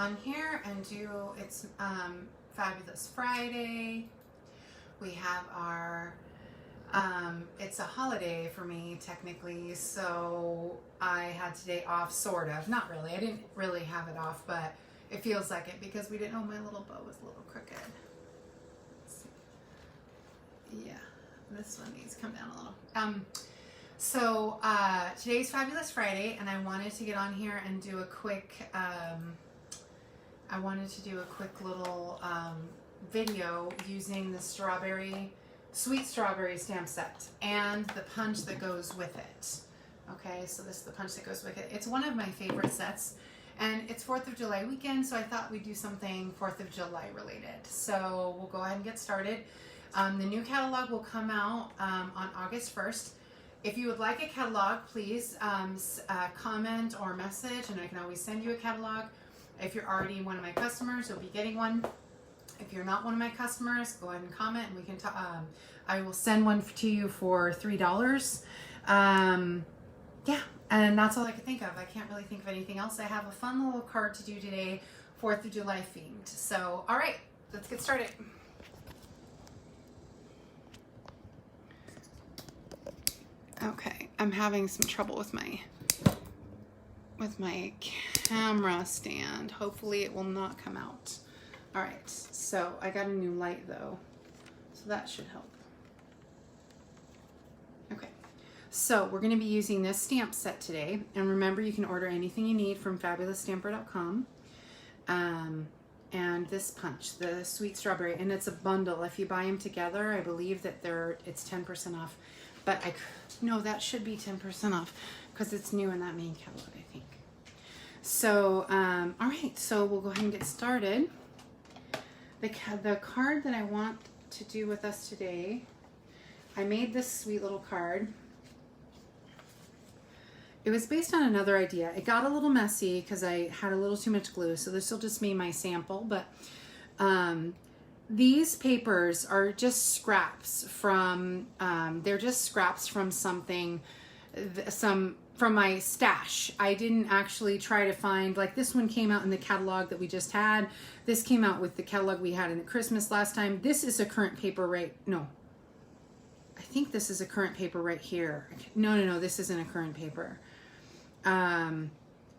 On here and do it's Fabulous Friday. We have our it's a holiday for me technically, so I had today off, sort of. Not really. I didn't really have it off, but it feels like it because we didn't know my little bow was a little crooked. Let's see. Yeah, this one needs to come down a little. So today's Fabulous Friday, and I wanted to get on here and do a quick little video using the Sweet Strawberry stamp set and the punch that goes with it. Okay, so this is the punch that goes with it. It's one of my favorite sets, and it's 4th of July weekend, so I thought we'd do something 4th of July related. So we'll go ahead and get started. The new catalog will come out on August 1st. If you would like a catalog, please comment or message, and I can always send you a catalog. If you're already one of my customers, you'll be getting one. If you're not one of my customers, go ahead and comment, and we can talk. I will send one to you for $3. Yeah, and that's all I can think of. I can't really think of anything else. I have a fun little card to do today, 4th of July themed. So, all right, let's get started. Okay, I'm having some trouble with my camera stand. Hopefully it will not come out. All right, so I got a new light though, so that should help. Okay, so we're going to be using this stamp set today, and remember you can order anything you need from fabulousstamper.com. And this punch, the Sweet Strawberry, and it's a bundle. If you buy them together, I believe that it's 10% off. But no, that should be 10% off because it's new in that main catalog, I think. So, all right, so we'll go ahead and get started. The card that I want to do with us today, I made this sweet little card. It was based on another idea. It got a little messy because I had a little too much glue, so this will just be my sample, but these papers are just scraps from, they're just scraps from something, from my stash. I didn't actually try to find, like this one came out in the catalog that we just had. This came out with the catalog we had in Christmas last time. This is a current paper no. I think this is a current paper right here. No, this isn't a current paper.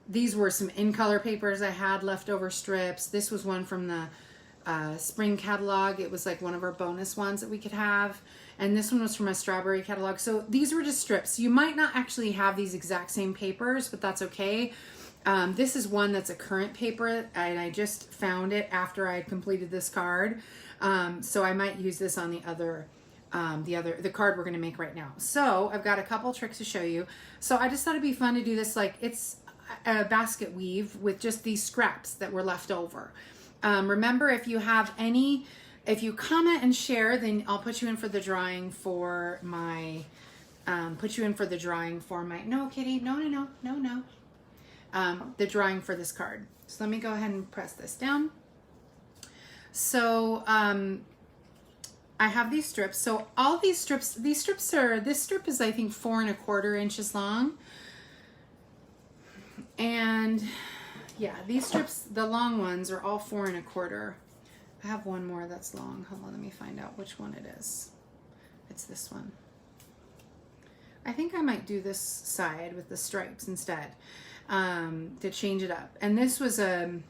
These were some in color papers I had, leftover strips. This was one from the spring catalog. It was like one of our bonus ones that we could have, and this one was from a strawberry catalog. So these were just strips. You might not actually have these exact same papers, but that's okay. This is one that's a current paper, and I just found it after I had completed this card, so I might use this on the card we're going to make right now. So I've got a couple tricks to show you. So I just thought it'd be fun to do this, like it's a basket weave with just these scraps that were left over. Remember, if you comment and share, then I'll put you in for the drawing for my, no, Kitty, no. The drawing for this card. So let me go ahead and press this down. So, I have these strips. So all these strips, this strip is, I think, 4 1/4 inches long. And yeah, these strips, the long ones, are all 4 1/4. I have one more that's long. Hold on, let me find out which one it is. It's this one. I think I might do this side with the stripes instead, to change it up. And this was a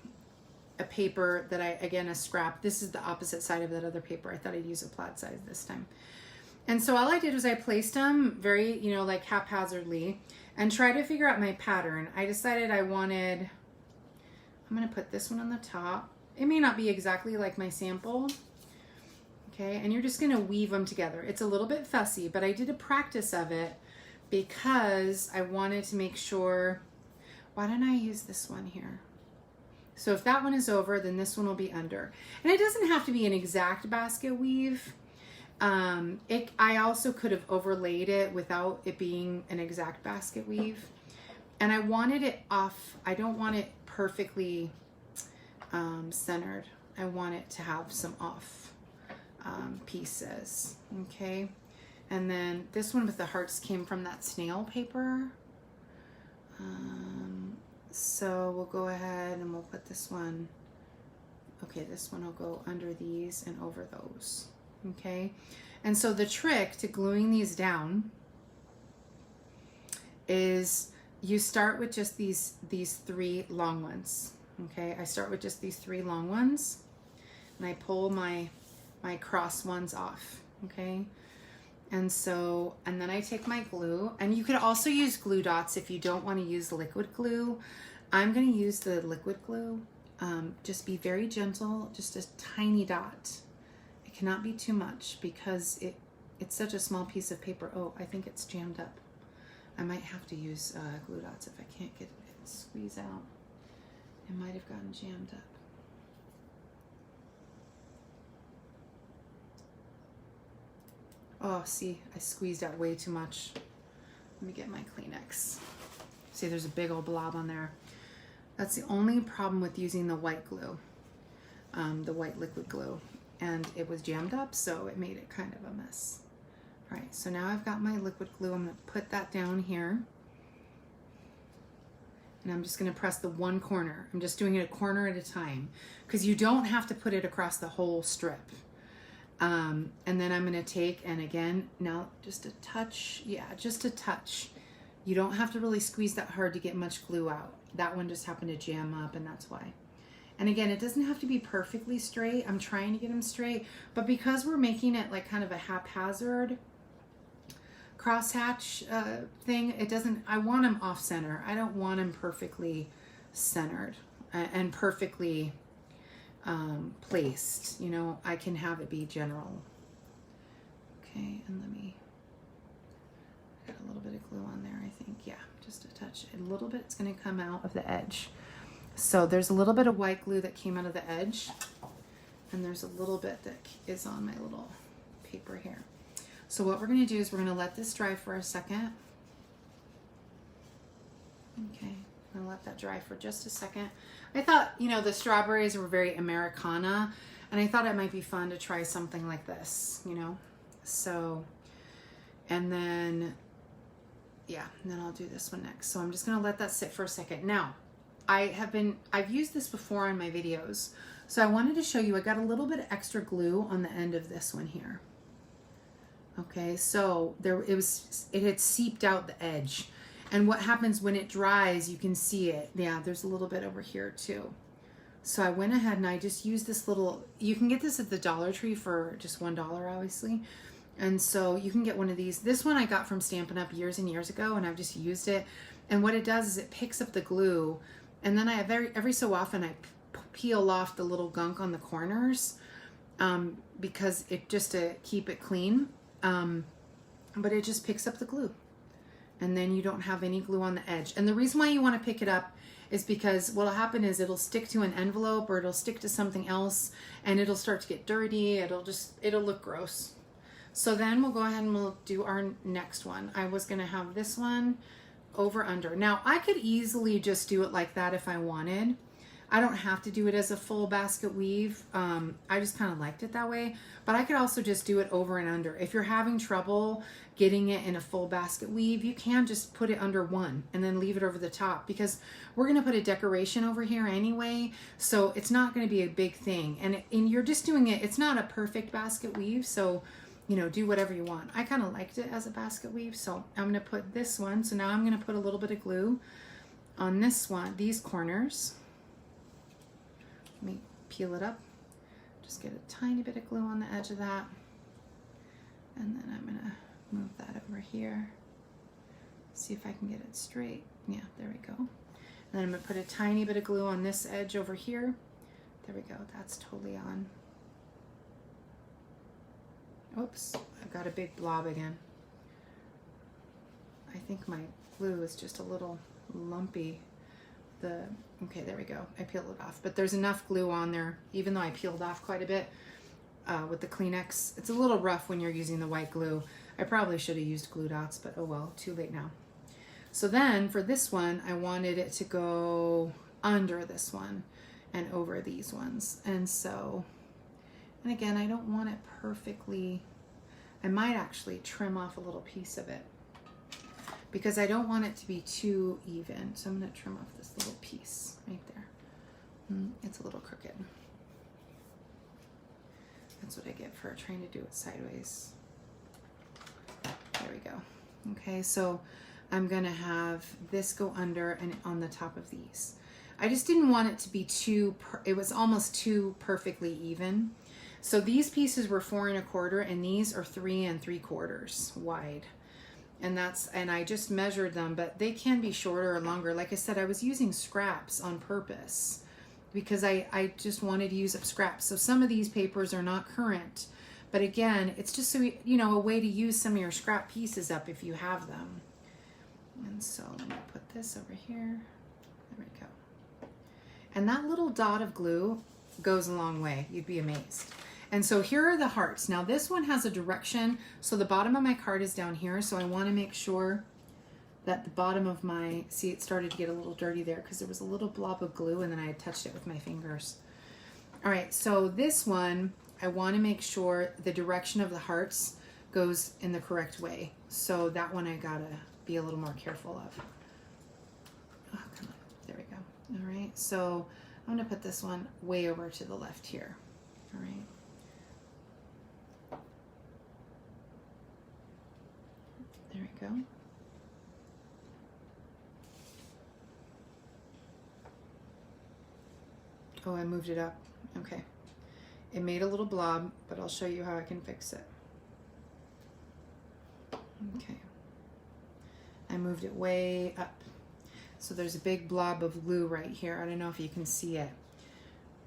paper that again, a scrap. This is the opposite side of that other paper. I thought I'd use a plaid size this time. And so all I did was I placed them very, like haphazardly and try to figure out my pattern. I decided I'm going to put this one on the top. It may not be exactly like my sample. Okay, and you're just going to weave them together. It's a little bit fussy, but I did a practice of it because I wanted to make sure. Why don't I use this one here? So if that one is over, then this one will be under. And it doesn't have to be an exact basket weave. I also could have overlaid it without it being an exact basket weave. And I wanted it off. I don't want it perfectly centered. I want it to have some off pieces. Okay. And then this one with the hearts came from that snail paper. So we'll go ahead and we'll put this one, okay, this one will go under these and over those, okay? And so the trick to gluing these down is you start with just these 3 long ones, okay? I start with just these 3 long ones, and I pull my cross ones off, okay? And so, and then I take my glue, and you could also use glue dots if you don't want to use liquid glue. I'm going to use the liquid glue. Just be very gentle, just a tiny dot. It cannot be too much because it's such a small piece of paper. Oh, I think it's jammed up. I might have to use glue dots if I can't get it squeeze out. It might have gotten jammed up. Oh, see, I squeezed out way too much. Let me get my Kleenex. See, there's a big old blob on there. That's the only problem with using the white glue, the white liquid glue. And it was jammed up, so it made it kind of a mess. All right, so now I've got my liquid glue. I'm gonna put that down here. And I'm just gonna press the one corner. I'm just doing it a corner at a time because you don't have to put it across the whole strip. And then I'm gonna take, and again, now just a touch, yeah, just a touch. You don't have to really squeeze that hard to get much glue out. That one just happened to jam up, and that's why. And again, it doesn't have to be perfectly straight. I'm trying to get them straight, but because we're making it like kind of a haphazard crosshatch thing, it doesn't, I want them off center. I don't want them perfectly centered and perfectly placed. You know, I can have it be general. Okay, and let me get a little bit of glue on there, I think. Yeah, just a touch. A little bit, it's going to come out of the edge. So there's a little bit of white glue that came out of the edge, and there's a little bit that is on my little paper here. So what we're going to do is we're going to let this dry for a second. Okay, I'm going to let that dry for just a second. I thought, you know, the strawberries were very Americana, and I thought it might be fun to try something like this, you know. So, and then, yeah, and then I'll do this one next. So I'm just going to let that sit for a second. Now, I've used this before on my videos, so I wanted to show you, I got a little bit of extra glue on the end of this one here. Okay, so it had seeped out the edge. And what happens when it dries, you can see it. Yeah, there's a little bit over here too. So I went ahead and I just used this little, you can get this at the Dollar Tree for just $1, obviously. And so you can get one of these. This one I got from Stampin' Up! Years and years ago, and I've just used it. And what it does is it picks up the glue, and then every so often I peel off the little gunk on the corners because it just to keep it clean. But it just picks up the glue, and then you don't have any glue on the edge. And the reason why you want to pick it up is because what'll happen is it'll stick to an envelope, or it'll stick to something else, and it'll start to get dirty. It'll look gross. So then we'll go ahead and we'll do our next one. I was gonna have this one over under. Now I could easily just do it like that if I wanted. I don't have to do it as a full basket weave. I just kind of liked it that way, but I could also just do it over and under. If you're having trouble getting it in a full basket weave, you can just put it under one and then leave it over the top, because we're gonna put a decoration over here anyway, so it's not gonna be a big thing. And you're just doing it, it's not a perfect basket weave, so you know, do whatever you want. I kind of liked it as a basket weave, so I'm gonna put this one. So now I'm gonna put a little bit of glue on this one, these corners. Let me peel it up. Just get a tiny bit of glue on the edge of that. And then I'm gonna move that over here. See if I can get it straight. Yeah, there we go. And then I'm gonna put a tiny bit of glue on this edge over here. There we go, that's totally on. Oops, I've got a big blob again. I think my glue is just a little lumpy. Okay, there we go. I peeled it off, but there's enough glue on there, even though I peeled off quite a bit with the Kleenex. It's a little rough when you're using the white glue. I probably should have used glue dots, but oh well, too late now. So then for this one, I wanted it to go under this one and over these ones. And so, and again, I don't want it perfectly, I might actually trim off a little piece of it. because I don't want it to be too even. So I'm going to trim off this little piece right there. It's a little crooked. That's what I get for trying to do it sideways. There we go. Okay, so I'm going to have this go under and on the top of these. I just didn't want it to be too, it was almost too perfectly even. So these pieces were 4 1/4 and these are 3 3/4 wide. And I just measured them, but they can be shorter or longer. Like I said, I was using scraps on purpose because I just wanted to use up scraps. So some of these papers are not current, but again, it's just so, you know, a way to use some of your scrap pieces up if you have them. And so let me put this over here. There we go. And that little dot of glue goes a long way. You'd be amazed. And so here are the hearts. Now this one has a direction. So the bottom of my card is down here. So I want to make sure that the bottom of my, see, it started to get a little dirty there because there was a little blob of glue and then I had touched it with my fingers. All right, so this one, I want to make sure the direction of the hearts goes in the correct way. So that one I gotta be a little more careful of. Oh, come on. There we go. All right, so I'm gonna put this one way over to the left here. All right. There we go. Oh, I moved it up. Okay. It made a little blob, but I'll show you how I can fix it. Okay. I moved it way up. So there's a big blob of glue right here. I don't know if you can see it,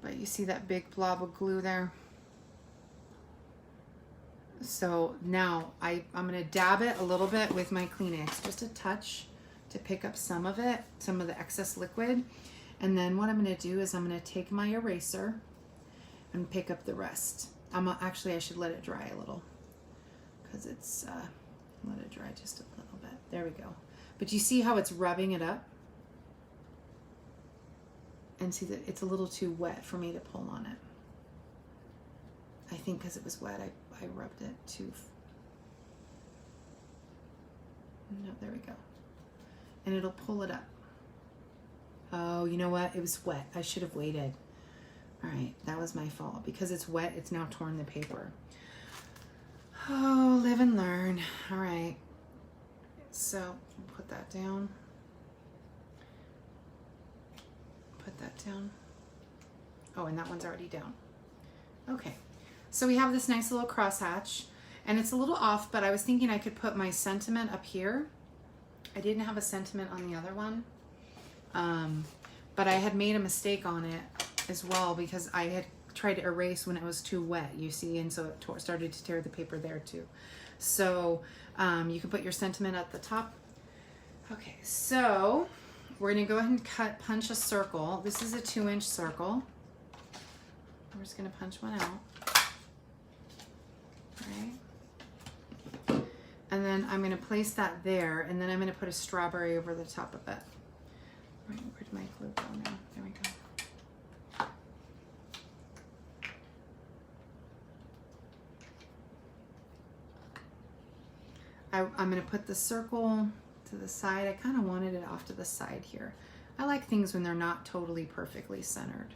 but you see that big blob of glue there? So now I'm gonna dab it a little bit with my Kleenex, just a touch to pick up some of it, some of the excess liquid. And then what I'm gonna do is I'm gonna take my eraser and pick up the rest. Actually, I should let it dry a little because it's, let it dry just a little bit. There we go. But you see how it's rubbing it up? And see that it's a little too wet for me to pull on it. I think because it was wet, I rubbed it too. No, there we go. And it'll pull it up. Oh, you know what? It was wet. I should have waited. All right, that was my fault. Because it's wet, it's now torn the paper. Oh, live and learn. All right. So put that down. Put that down. Oh, and that one's already down. Okay. So we have this nice little crosshatch, and it's a little off, but I was thinking I could put my sentiment up here. I didn't have a sentiment on the other one, but I had made a mistake on it as well because I had tried to erase when it was too wet, you see, and so it started to tear the paper there too. So you can put your sentiment at the top. Okay, so we're gonna go ahead and punch a circle. This is a 2-inch circle. We're just gonna punch one out. Right. And then I'm gonna place that there, and then I'm gonna put a strawberry over the top of it. Right, where'd my glue go now? There we go. I'm gonna put the circle to the side. I kind of wanted it off to the side here. I like things when they're not totally perfectly centered.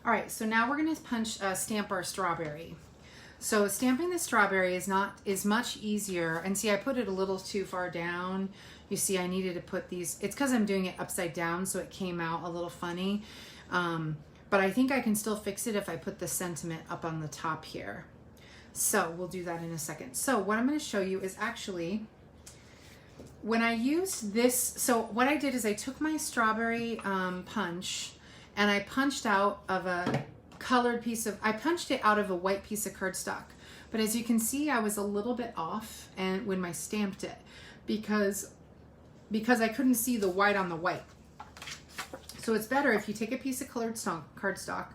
All right, so now we're gonna stamp our strawberry. So stamping the strawberry is much easier. And see, I put it a little too far down. You see, I needed to put these, it's because I'm doing it upside down, so it came out a little funny. But I think I can still fix it if I put the sentiment up on the top here. So we'll do that in a second. So what I'm gonna show you is actually, when I used this, so what I did is I took my strawberry punch and I punched out of a colored piece of, I punched it out of a white piece of cardstock. But as you can see, I was a little bit off and when I stamped it because I couldn't see the white on the white. So it's better if you take a piece of colored cardstock,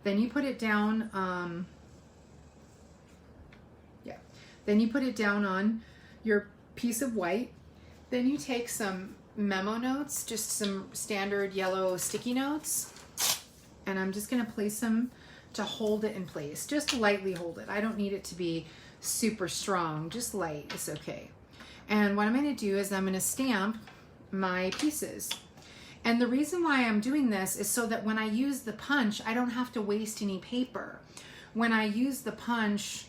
then you put it down, then you put it down on your piece of white. Then you take some memo notes, just some standard yellow sticky notes, and I'm just gonna place them to hold it in place. Just lightly hold it. I don't need it to be super strong, just light, it's okay. And what I'm going to do is I'm going to stamp my pieces. And the reason why I'm doing this is so that when I use the punch, I don't have to waste any paper. When I use the punch,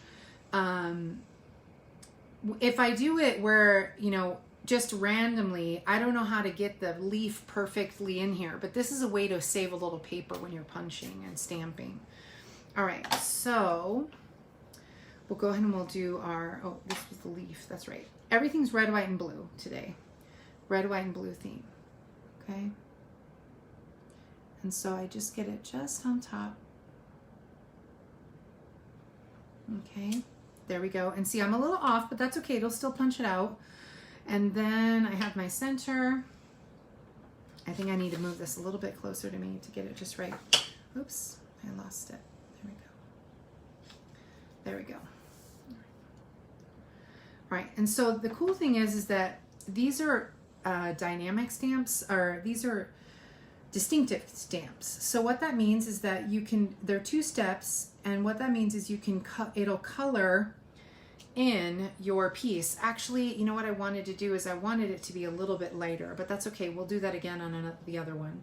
if I do it where, you know, just randomly, I don't know how to get the leaf perfectly in here, but this is a way to save a little paper when you're punching and stamping. All right, so we'll go ahead and we'll do our, oh, this was the leaf, that's right. Everything's red, white, and blue today. Red, white, and blue theme, okay? And so I just get it just on top. Okay, there we go. And see, I'm a little off, but that's okay. It'll still punch it out. And then I have my center. I think I need to move this a little bit closer to me to get it just right. Oops, I lost it. There we go. There we go. All right, and so the cool thing is that these are dynamic stamps, or these are distinctive stamps. So what that means is that you can, there are 2 steps, and what that means is you can, it'll color in your piece. Actually, you know what I wanted to do is I wanted it to be a little bit lighter, but that's okay. We'll do that again on the other one.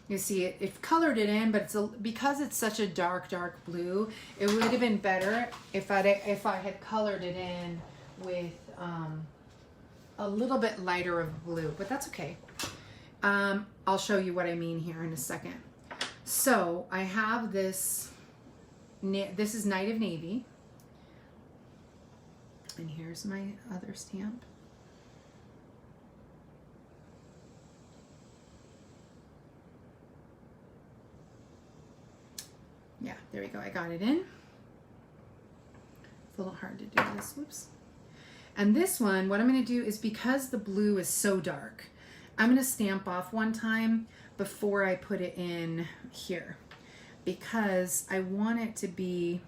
You see, it colored it in, but because it's such a dark blue, it would have been better if I had colored it in with a little bit lighter of blue, but that's okay. I'll show you what I mean here in a second. So I have this is Night of Navy. And here's my other stamp. Yeah, there we go. I got it in. It's a little hard to do this. Whoops. And this one, what I'm going to do is, because the blue is so dark, I'm going to stamp off one time before I put it in here, because I want it to be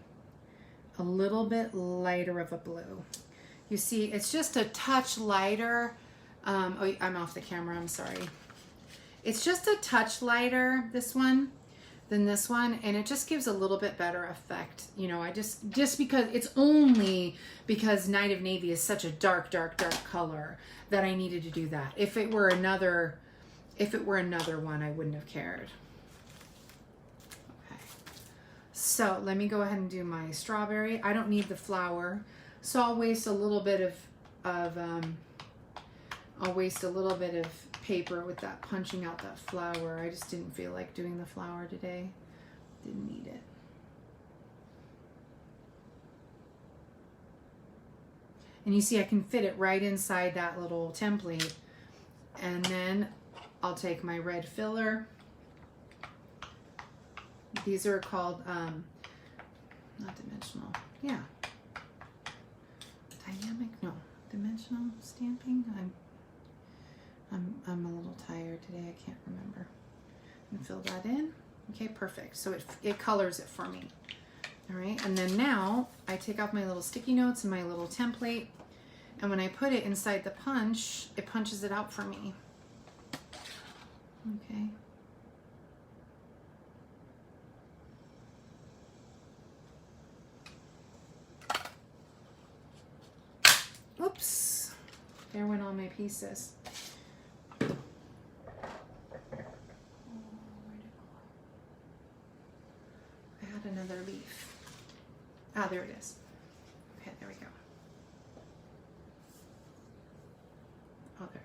a little bit lighter of a blue. You see, it's just a touch lighter. Oh, I'm off the camera, I'm sorry. It's just a touch lighter, this one, than this one, and it just gives a little bit better effect. You know, I just because it's only because Night of Navy is such a dark color that I needed to do that. If it were another one, I wouldn't have cared. Okay. So let me go ahead and do my strawberry. I don't need the flower, so I'll waste a little bit of paper with that, punching out that flower. I just didn't feel like doing the flower today. Didn't need it. And you see, I can fit it right inside that little template. And then I'll take my red filler. These are called, not dimensional, yeah. Dynamic, no, dimensional stamping. I'm a little tired today, I can't remember. And fill that in. Okay, perfect. So it colors it for me. All right, and then now I take off my little sticky notes and my little template, and when I put it inside the punch, it punches it out for me. Okay. Oops, there went all my pieces. Another leaf. Ah, there it is. Okay, there we go. Oh, there.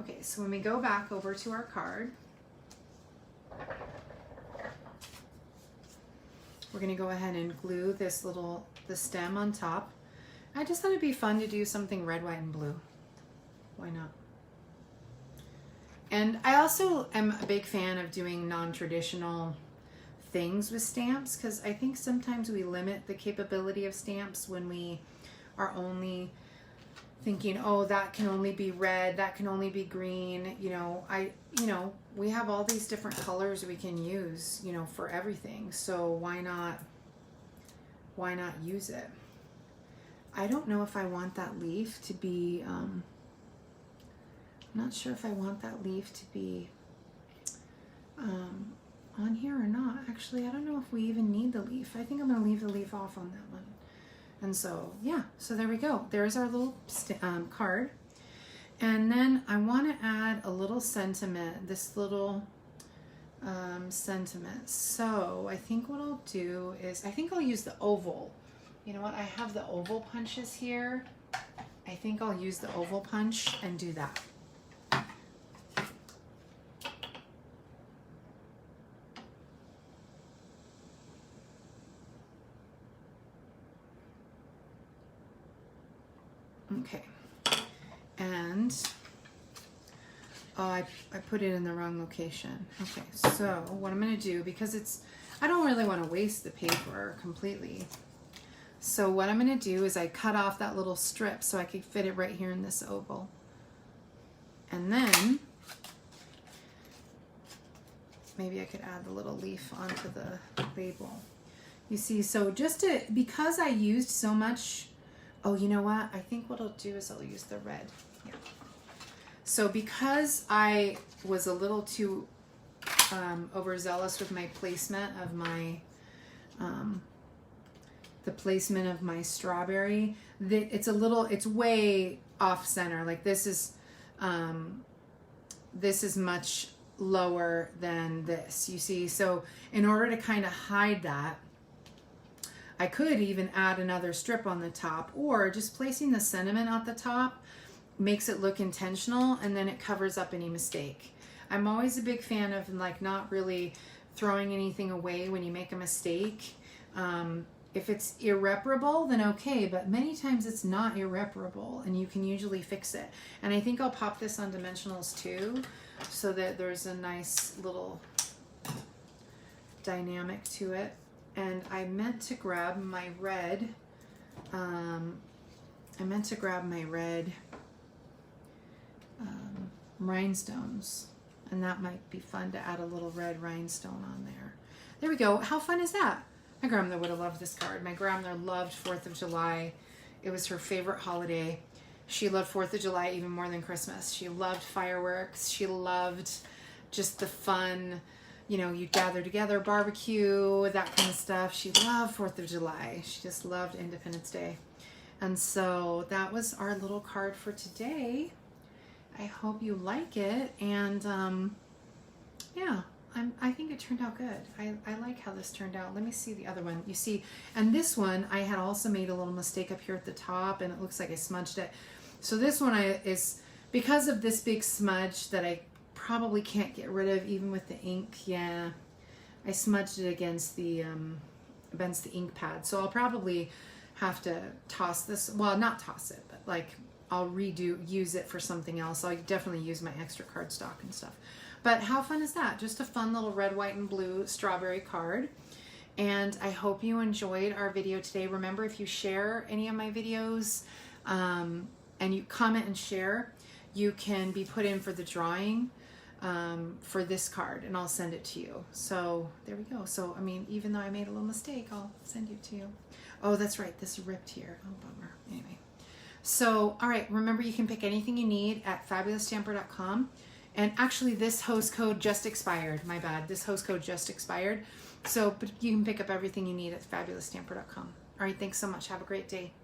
Okay, so when we go back over to our card, we're going to go ahead and glue the stem on top. I just thought it'd be fun to do something red, white, and blue. Why not? And I also am a big fan of doing non-traditional things with stamps, because I think sometimes we limit the capability of stamps when we are only thinking, oh, that can only be red, that can only be green. You know, we have all these different colors we can use, you know, for everything. So why not use it? I don't know if I want that leaf to be, I'm not sure if I want that leaf to be on here or not. Actually, I don't know if we even need the leaf. I think I'm going to leave the leaf off on that one. And so, yeah, so there we go. There's our little card. And then I want to add a little sentiment, this little sentiment. So I think what I'll do is, I think I'll use the oval. You know what? I have the oval punches here. I think I'll use the oval punch and do that. Okay, and oh, I put it in the wrong location. Okay, so what I'm going to do, because I don't really want to waste the paper completely. So what I'm going to do is I cut off that little strip so I could fit it right here in this oval. And then maybe I could add the little leaf onto the label. You see, so because I used so much. Oh, you know what? I think what I'll do is I'll use the red. Yeah. So because I was a little too overzealous with my placement of my, the placement of my strawberry, it's way off center. Like this is much lower than this, you see? So in order to kind of hide that, I could even add another strip on the top, or just placing the sentiment at the top makes it look intentional, and then it covers up any mistake. I'm always a big fan of like not really throwing anything away when you make a mistake. If it's irreparable, then okay, but many times it's not irreparable and you can usually fix it. And I think I'll pop this on dimensionals too, so that there's a nice little dynamic to it. And I meant to grab my red, rhinestones, and that might be fun to add a little red rhinestone on there. There we go. How fun is that? My grandmother would have loved this card. My grandmother loved 4th of July. It was her favorite holiday. She loved 4th of July even more than Christmas. She loved fireworks. She loved just the fun. You know, you'd gather together, barbecue, that kind of stuff. She loved 4th of July. She just loved Independence Day. And so that was our little card for today. I hope you like it. And yeah, I think it turned out good. I like how this turned out. Let me see the other one. You see, and this one, I had also made a little mistake up here at the top, and it looks like I smudged it. So this one is because of this big smudge that I probably can't get rid of even with the ink. Yeah, I smudged it against the ink pad, so I'll probably have to toss this. Well, not toss it, but like I'll use it for something else. I'll definitely use my extra cardstock and stuff. But how fun is that? Just a fun little red, white, and blue strawberry card. And I hope you enjoyed our video today. Remember, if you share any of my videos and you comment and share, you can be put in for the drawing for this card, and I'll send it to you. So there we go. So I mean, even though I made a little mistake, I'll send it to you. Oh, that's right, this ripped here. Oh, bummer. Anyway, so all right, remember, you can pick anything you need at fabulousstamper.com. And actually, this host code just expired. My bad. This host code just expired. So, but you can pick up everything you need at fabulousstamper.com. All right, thanks so much. Have a great day.